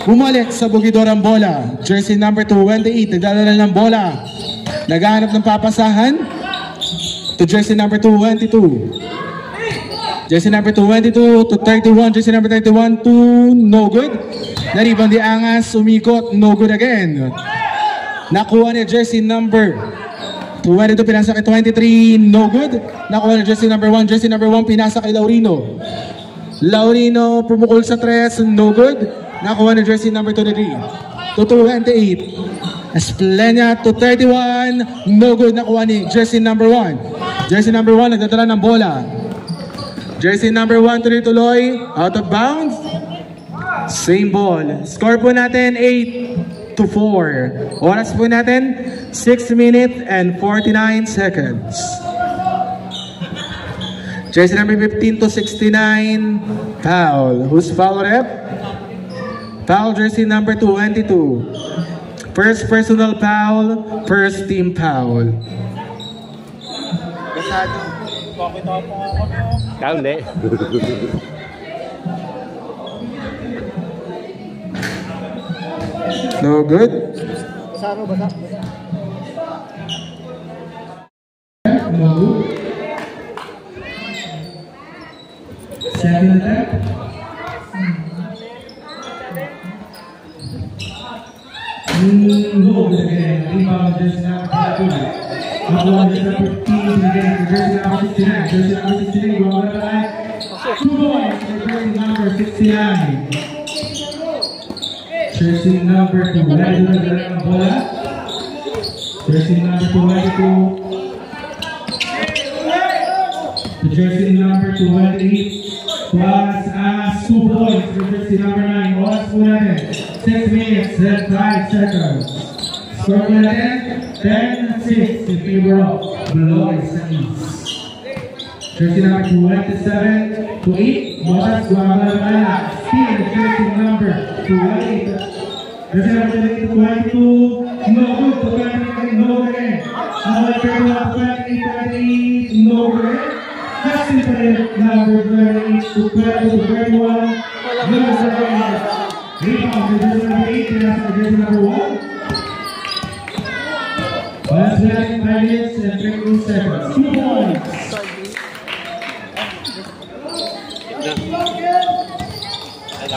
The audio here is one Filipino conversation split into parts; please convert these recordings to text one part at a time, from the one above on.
Bumalik sa bugidor ang bola. Jersey number 28, nagdadala ng bola. Naghahanap ng papasahan to jersey number 22. Jersey number 22 to 31. Jersey number 31 to no good. Naribang di angas, umikot, no good again. Nakuha ni jersey number 22, pinasa kay 23, no good. Nakuha ni jersey number 1. Jersey number 1, pinasa kay Laurino. Laurino, pumukol sa 3, no good. Nakuha ni jersey number 23 to 28. Esplenia to 31, no good. Nakuha ni jersey number 1. Jersey number 1, nagdadala ng bola. Jersey number 1, tuloy-tuloy, out of bounds. Same ball. Score po natin 8-4. Oras po natin 6 minutes and 49 seconds. Jersey number 15 to 69, foul. Who's foul rep? Foul jersey number 22. First personal foul, first team foul. Kau hindi. No good. No good. Second attempt. No good again. Rebound jersey number 22. Rebound jersey number 15 again. Jersey number 69. Jersey number 69. Go on the line. 2 points for jersey number 69. Jersey number 2. Bola. Jersey number 22. The jersey number 28 was 2 points for jersey number 9. Oras po natin 6 minutes and 5 seconds. Score natin 10-6 in favor of Blois sa East. Jersey number 27 to 8. Oras Guamalala. Steal jersey number 28. Jersey number 22. No good to 28. No good again. Number 28. No good. Justin number 28 to 31. No good. Rebound to jersey number 8. Jersey number 1. Last 5 minutes and 13 seconds. 2 points.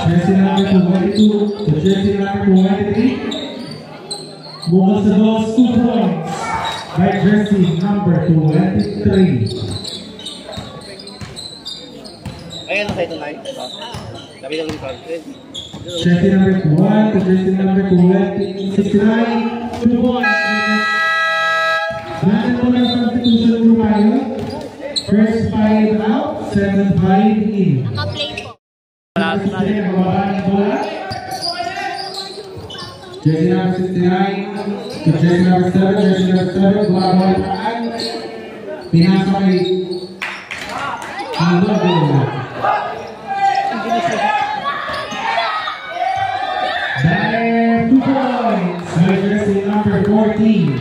Jersey number 22 to jersey number 23. Bukal sa balls, 2 points by jersey number 23. Ayan, nakita na ito. Sabi lang yung content. Jersey number 1 to jersey number 69. 2 points. Natin po ng substitution po tayo. First 5 out, second 5 in. Jersey number 69 to jersey number 7. Jersey number 7, gumagawa ng paraan. Pinasa kay Then 2 points by jersey number 14.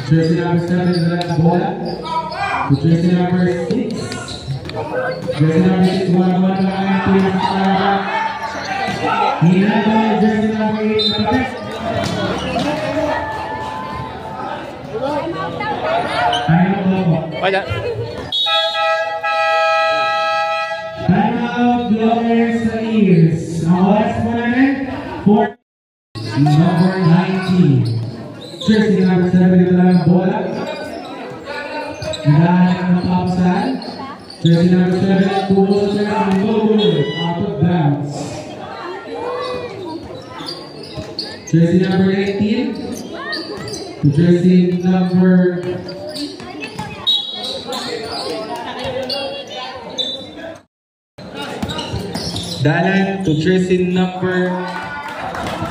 Jersey number 7 is the bola. To jersey number 6. Jersey number 6 gumagawa ng paraan. Hinagawa ng jersey number 8 na patek. Wala. Timeout, Blois sa East. Ang oras po natin, 4. Number 19. Jersey number 7 ito lang ang bola. Hinahanap ng pausahan. Jersey number 7, pulot siya ng goal, out of bounds. Jersey number 18 to jersey number Dalan to jersey number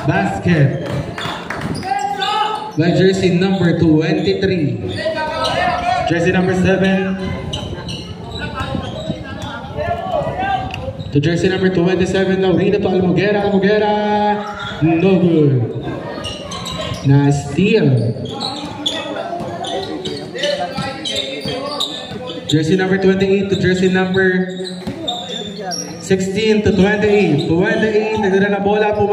basket by jersey number 23. Jersey number 7 to jersey number 27. Laurino to Almoguera. Almoguera, no good. Na steal. Jersey number 28 to jersey number 16 to 28. 28, nagdala na bola, 2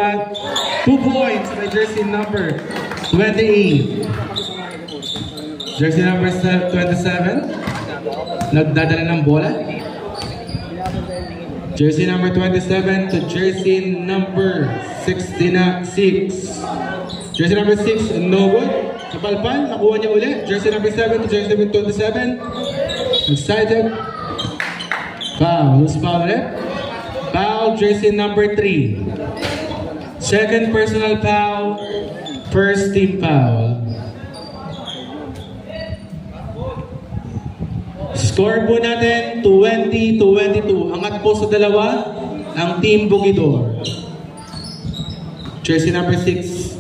points by jersey number 28. Jersey number 27, nagdadala ng bola. Jersey number 27 to jersey number 66. Jersey number 6, no good. Napalpal, nakuha niya ulit. Jersey number 7 to jersey number 27. Excited. Foul. Who's foul ulit? Foul, jersey number 3. Second personal foul. First team foul. Score po natin 20-22. Angat po sa dalawa ang Team Bukidor. Jersey number 6.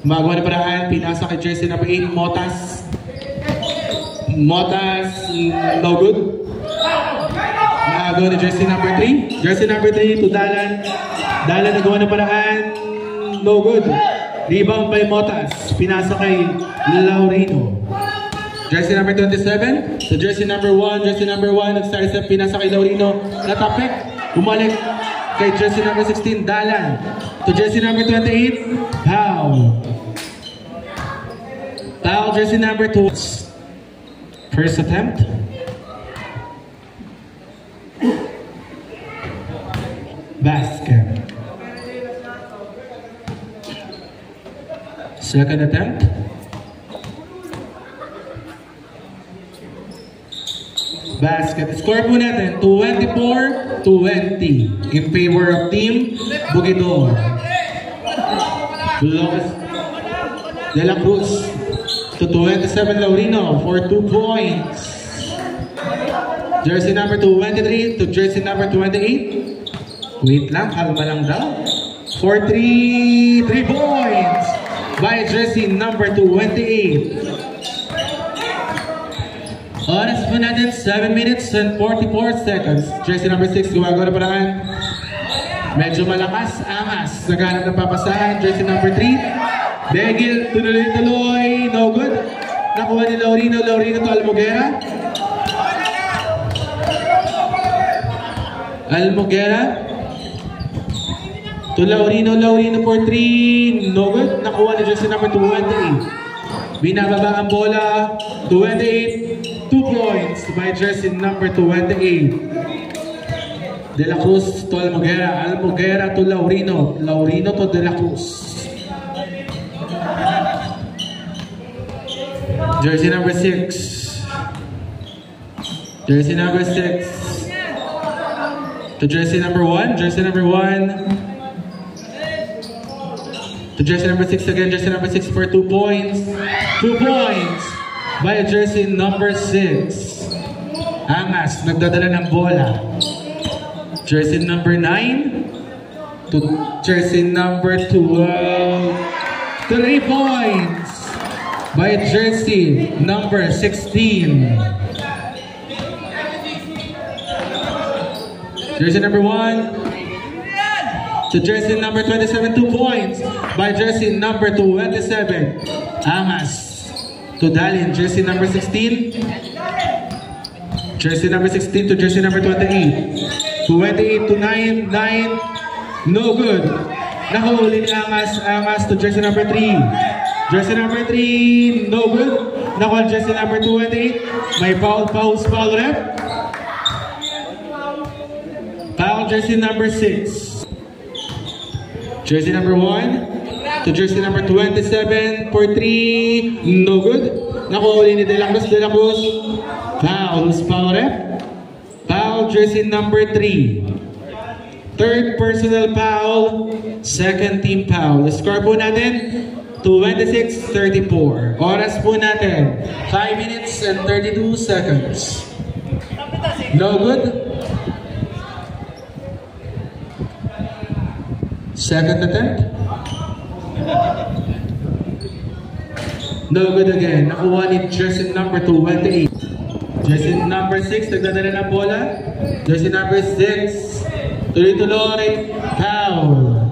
Magawa na paraan. Pinasa kay jersey number 8. Motas. Motas. No good. Magawa na jersey number 3. Jersey number 3 to Dalan. Dalan nagawa na paraan. No good. Rebound by Motas. Pinasa kay Laurino. Jersey number 27 to jersey number 1. Jersey number 1 nag-sidestep, pinasa kay Laurino. Natapik. Bumalik kay jersey number 16. Dalan to jersey number 28. Foul. Foul, jersey number 2. First attempt. Basket. Second attempt. Basket. Score po natin 24-20 in favor of Team Bukidor. Lucas De La Cruz to 27 Laurino for 2 points. Jersey number 23 to jersey number 28. Wait lang, kalma lang daw. For 3 points by jersey number 28. Oras po natin, 7 minutes and 44 seconds. Jersey number 6, gumagawa na paraan. Medyo malakas, angas. Naghanap ng papasahan. Jersey number 3. Begil, tuloy-tuloy. No good. Nakuha ni Laurino. Laurino to Almogera. Almogera. To Laurino. Laurino for 3. No good. Nakuha ni jersey number 28. Binababa ang bola. 28. 2 points by jersey number 28. De La Cruz to Almogera. Almogera to Laurino. Laurino to De La Cruz. Jersey number 6. Jersey number 6 to jersey number 1. Jersey number 1 to jersey number 6 again. Jersey number 6 for 2 points. 2 points by jersey number 6. Angas, nagdadala ng bola. Jersey number 9 to jersey number 12. 3 points by jersey number 16. Jersey number 1 to jersey number 27. 2 points by jersey number 27. Angas to Dalian, jersey number 16. Jersey number 16 to jersey number 28. 28 to 9. 9. No good. Nakahuli ni Angas. Angas to jersey number 3. Jersey number 3. No good. Nakuha jersey number 28. May foul rep. Foul jersey number 6. Jersey number 1. To jersey number 27 for 3. No good. Nakuha ni De La Cruz. De La Cruz. Foul. Foul rep. Foul jersey number 3. Third personal foul. Second team foul. The score po natin 26-34. Oras po natin 5 minutes and 32 seconds. No good. Second attempt. No good again. Nakuha ni jersey number 28. Jersey number 6, nagdadala ng bola. Jersey number 6, tuloy-tuloy. Foul.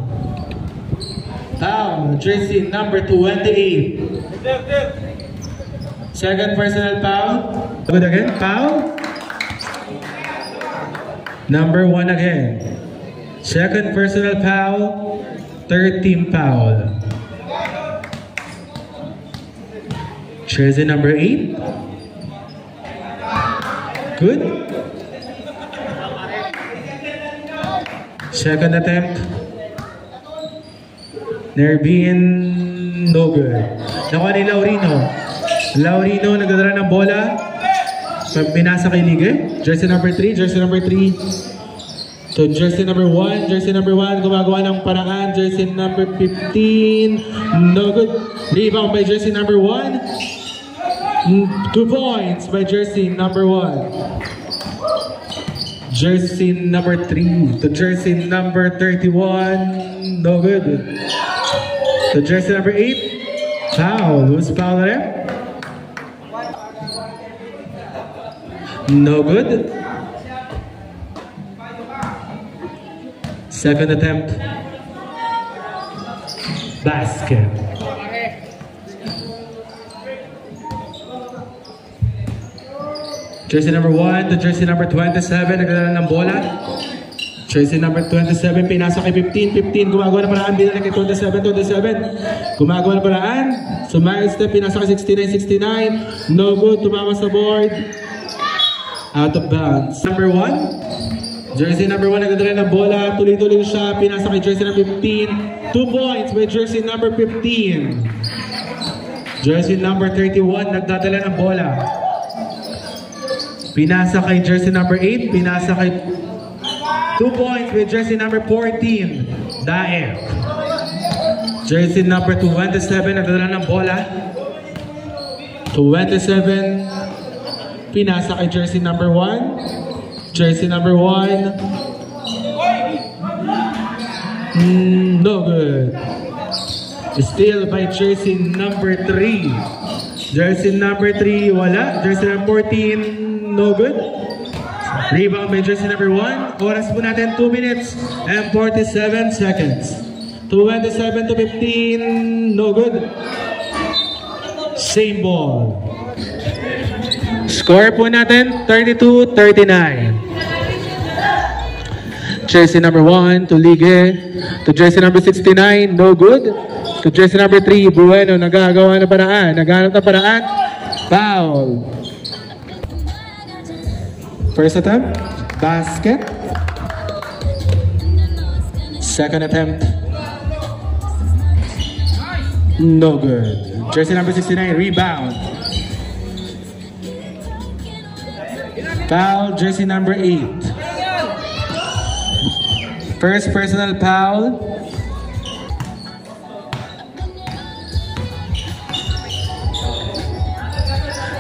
Foul. Jersey number 28. Second personal foul. Good again. Foul. Number 1 again. Second personal foul, third team foul. Jersey number 8. Good. Second attempt. Nervin, no good. Nakuha ni Laurino. Laurino nagdadala ng bola. Pinasa kay Lige. Jersey number 3, jersey number 3. So jersey number 1, gumagawa ng paraan. Jersey number 15, no good. Rebound by jersey number 1. 2 points by jersey number 1. Jersey number 3 to jersey number 31, no good. To jersey number 8, foul. Who's foul there? No good. Second attempt. Basket. Jersey number 1 to jersey number 27. Nagdala ng bola. Jersey number 27. Pinasa kay 15. 15. Gumagawa ng paraan. Binalik kay 27. Gumagawa ng paraan. Sumile step. Pinasa kay 69. No good. Tumama sa board. Out of bounds. Number 1. Jersey number 1 nagdadala ng bola. Tuloy-tuloy siya. Pinasa kay jersey number 15. 2 points by jersey number 15. Jersey number 31 nagdadala ng bola. Pinasa kay jersey number 8. Pinasa kay 2 points by jersey number 14. Dae. Jersey number 27 nagdadala ng bola. 27. Pinasa kay jersey number 1. Jersey number 1. No good. Steal by jersey number 3. Jersey number 3, wala. Jersey number 14, no good. Rebound by jersey number 1. Oras po natin 2 minutes and 47 seconds. 27 to 15, no good. Same ball. Score po natin, 32-39. Jersey number 1 to Lige. To jersey number 69, no good. To jersey number 3, Bueno, nagagawa ng paraan. Naghanap ng paraan. Foul. First attempt, basket. Second attempt, no good. Jersey number 69, rebound. Foul, jersey number 8. First personal foul.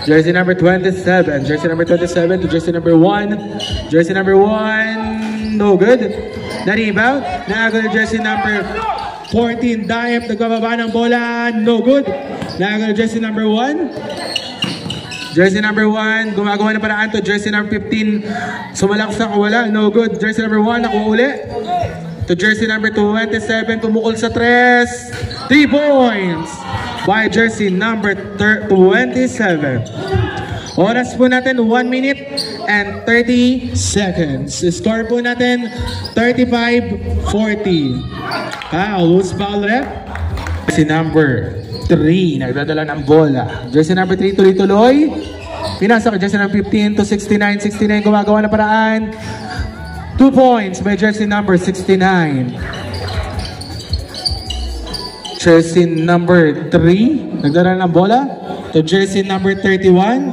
Jersey number 27. Jersey number 27 to jersey number 1. Jersey number 1, no good. Na-rebound. Naagol jersey number 14. Daep, nagbababa ng bola. No good. Naagol jersey number 1. Jersey number 1, gumagawa ng paraan to jersey number 15. Sumalaksak, wala. No good. Jersey number 1, nakuha uli. To jersey number 27, tumukol sa 3. 3 points by jersey number 27. Oras po natin, 1 minute and 30 seconds. Score po natin, 35-40. Who's foul rep? Jersey number 3, nagdadala ng bola. Jersey number 3, tuloy-tuloy. Pinasa ka jersey number 15 to 69. 69, gumagawa na paraan. 2 points by jersey number 69. Jersey number 3, nagdadala ng bola. To jersey number 31.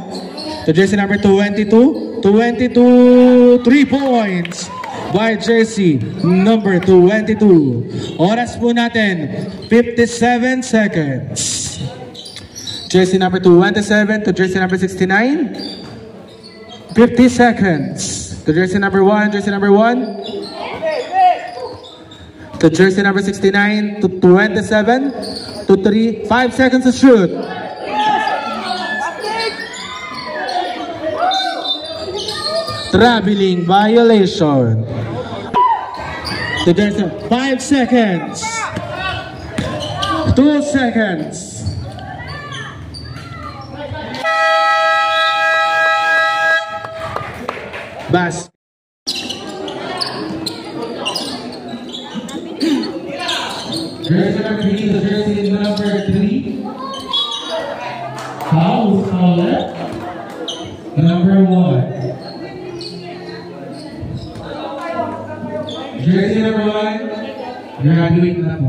To jersey number 22. 22, 3 points by jersey number 22. Oras po natin, 57 seconds. Jersey number 27 to jersey number 69. 50 seconds. To jersey number 1, jersey number 1. To jersey number 69 to 27 to 3. 5 seconds to shoot. Traveling violation. To jersey 5 seconds. 2 seconds. Bas. Jersey number 3 to jersey number 3. Foul is called left. Number 1. Jersey number 1. Graduate na po.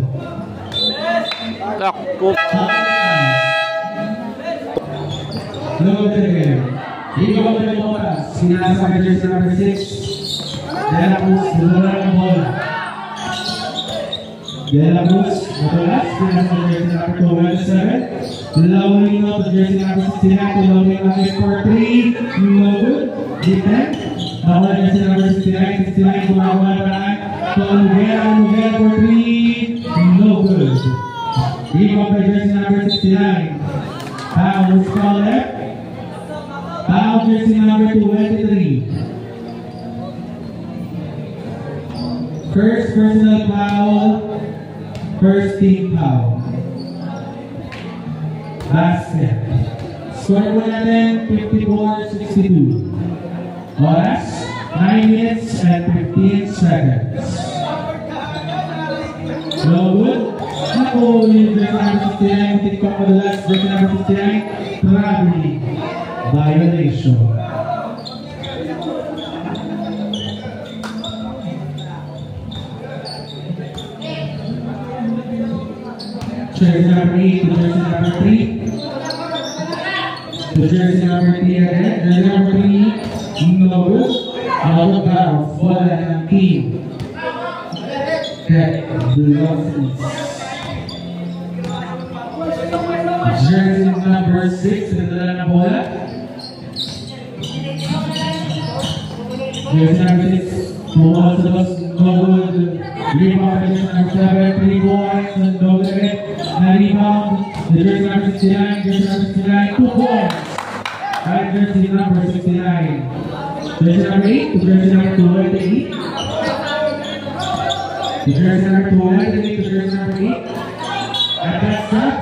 Load again. Ikaw ang pinag-oras. Sinasa ka jersey number 6. Dela Cruz, dala ng bola. Dela Cruz, matulas. Sinasa ka jersey number 27. Lowering up the jersey number 69 to lowering up for 3. No good. Defense. Bawal jersey number 69. 69 gumagawa na lang. So, Noguera for 3. No good. Ikaw ang jersey number 69. Foul is called left. Foul jersey number 23. First personal foul. First team foul. Basket. Score mo natin 54-62. Oras 9 minutes and 15 seconds. So good. Ako yung jersey number 69. Tick up for the last jersey number 69. Traveling. Violation. Jersey number 8 to jersey number 3. To jersey number 3 again. Jersey number 3. No good. Out of bounds. Bola ng team. Head velocities. Jersey number 6. Nagdala na bola. Jersey number 6. Mula sa labas. No good. Rebound by jersey number 7. 3 points. No good. Rebound. The jersey number 69. Jersey number 69. 2 points. Right jersey number 69. Jersey number 8 to jersey number 28. The jersey number 28 to jersey number 8. At that stop.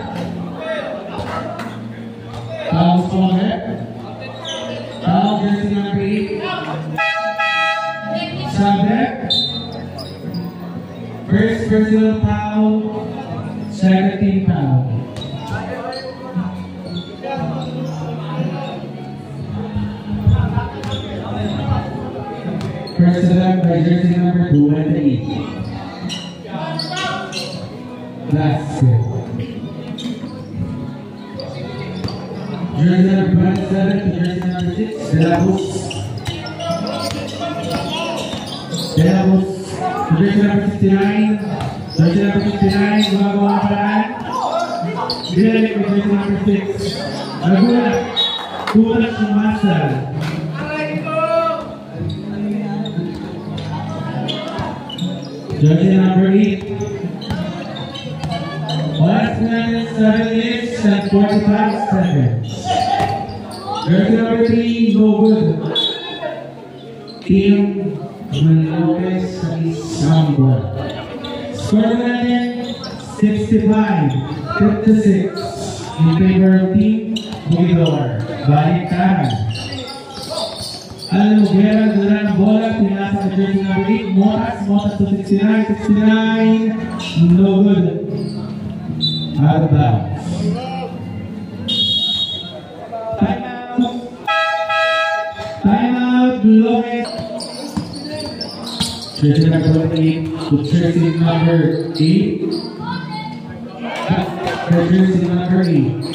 Foul call left. Foul jersey number 8. Sub left. First personal foul. Second team foul. First attempt by jersey number 28. Last set. Jersey number 27 to jersey number 6. Dela Cruz. Dela Cruz. Jersey number 69. Jersey number 69. Gumagawa pa lang. Direct to jersey number 6. Nagulat. Gulat ng Masal. Jersey number 8. Last minute 7 minutes and 45 seconds. Jersey number 3, no good. Team Lopez Sambor. Score natin 65-56 in favor of Team Bugidor. Baliktaran. Alan Noguera, dala ng bola, pinasa sa jersey number 8, Motas to 69, no good. Out of bounds. Timeout, Lopez. Jersey number 28 to jersey number 8. Jersey number 8.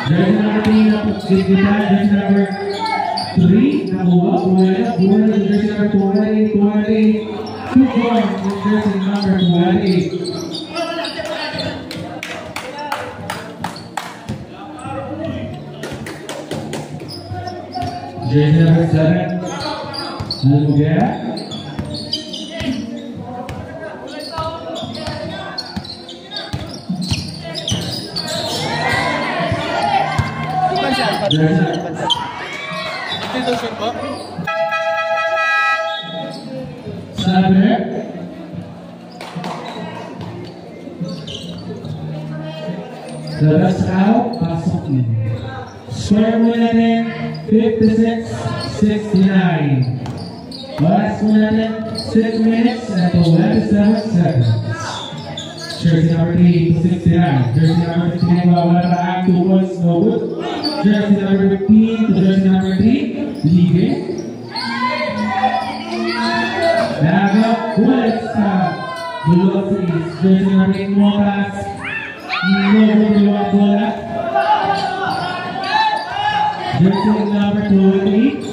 Jersey number 3 na pagsigitan, jersey number 3, nakuha, buwala, jersey number 28, 2 points with jersey number 28. Jersey number 7, Noguera. Saber. Labas out, pasok in. Score mo natin 56-69. Oras mo natin 6 minutes and 27 seconds. Jersey number 8 to 69. Jersey number 69, wala pa ang 2 points, no good. Jersey number 15 to jersey number 3, leaving. Naga, bullets sa Velocities. Jersey number 8, Mokas. No good, dalawang bola. Jersey number 28.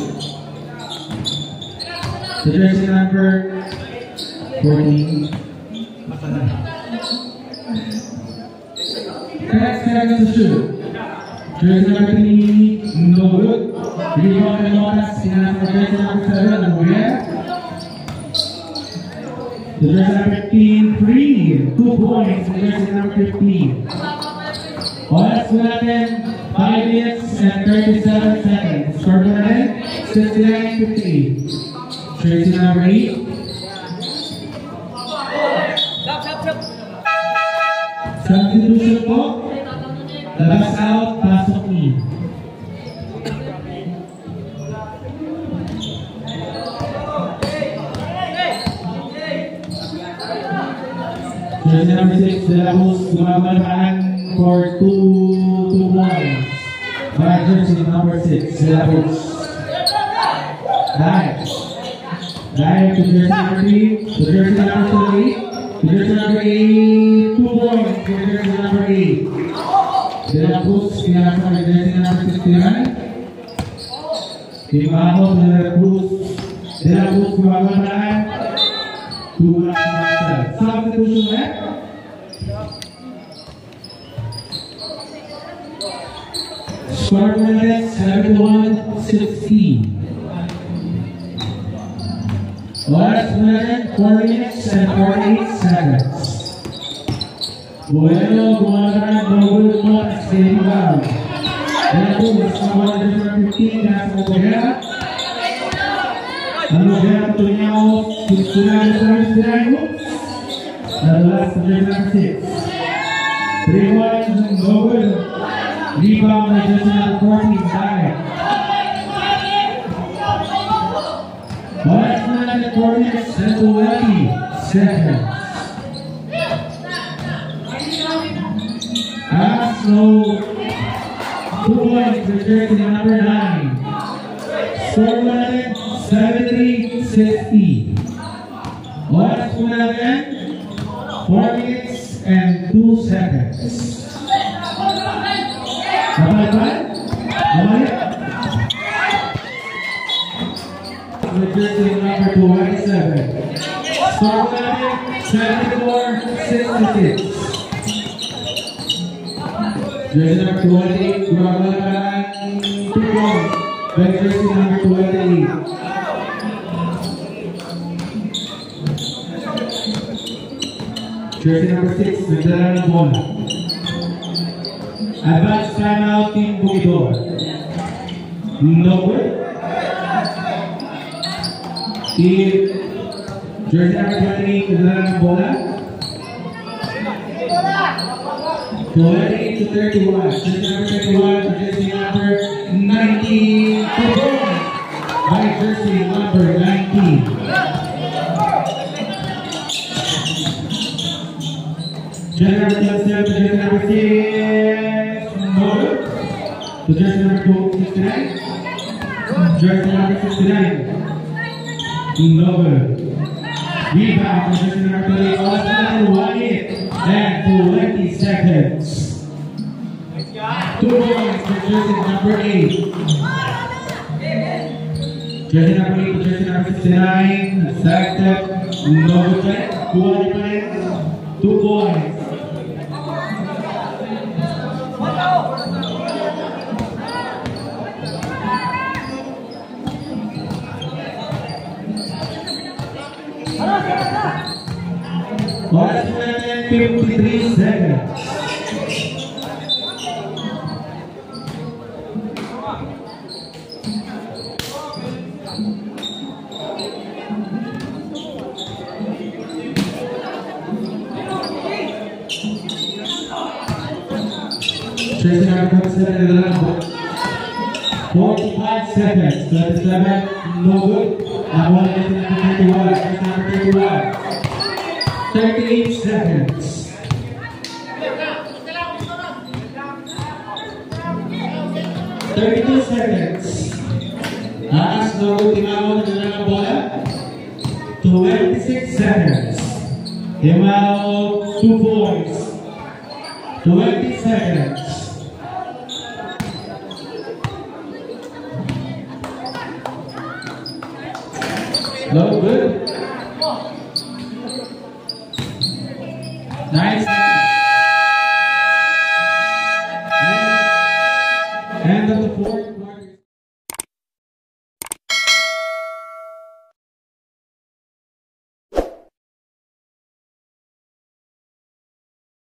To jersey number 14. 10 seconds to shoot. Jersey number 3, no good. Rebound and Mokas, sinasa jersey number 7, Mujer. To jersey number 15, free. 2 points to jersey number 15. Oras po natin, 5 minutes and 37 seconds. Score po natin, 69-58. Jersey number 8. Substitution po. Labas out, pasok in. Jersey number 6, De La Cruz, gumabalaan for 2 points. By jersey number 6, De La Cruz. Dive to jersey number 3, to jersey number 3. Jersey number 8, 2 points for jersey number 8. De La Cruz, pinasa kay jersey number 69. Timaho to De La Cruz. De La Cruz gumabalaan. 2 blocks on the side. Substitution left. Score minutes, 71-16. Last minute, 4 minutes and 48 seconds. Bueno, gumagamit ng goal mo at staying down. Kaya po, mas naman na 15, nasa Mujer. Ang Mujer, tuloy niya ako, sinisunan sa Mujer. Nadalas sa jersey number 6. 3 points and goal. Rebound na jersey number 14, Dive. Last minute, 4 minutes and 20 seconds. So, 2 points for jersey number 9. Score natin, 73-60. Oras po natin, 4 minutes and 2 seconds. Kapalpan? Kapalpan? For jersey number 27. Score natin, 74-66. Jersey number 28, gumagamit 2 points by jersey number 28. Jersey number 6, nagdala ng bola. Advance timeout, Team Bukidor. No good. Jersey number 28, nagdala ng bola. 28-31. Jersey number 31 to jersey number 19. 2 points by jersey number 19. Jersey number 27 to jersey number 6. No. To jersey number 69. Jersey number 69. No. Rebound to jersey number 38. All 1 hit. And 20 seconds. 2 points for jersey number 8. Jersey number 8 to jersey number 69. Side step. No good play. 2 play. 2 points. Last minute, 53 seconds. Jersey number 7, 45 seconds. 27, no good. Now bola is number 31. Jersey number 31. 38 seconds. 32 seconds. Last no good. Timao na ng bola. 26 seconds. Timao 2 points. 20 seconds. No good. Nice. End of the fourth.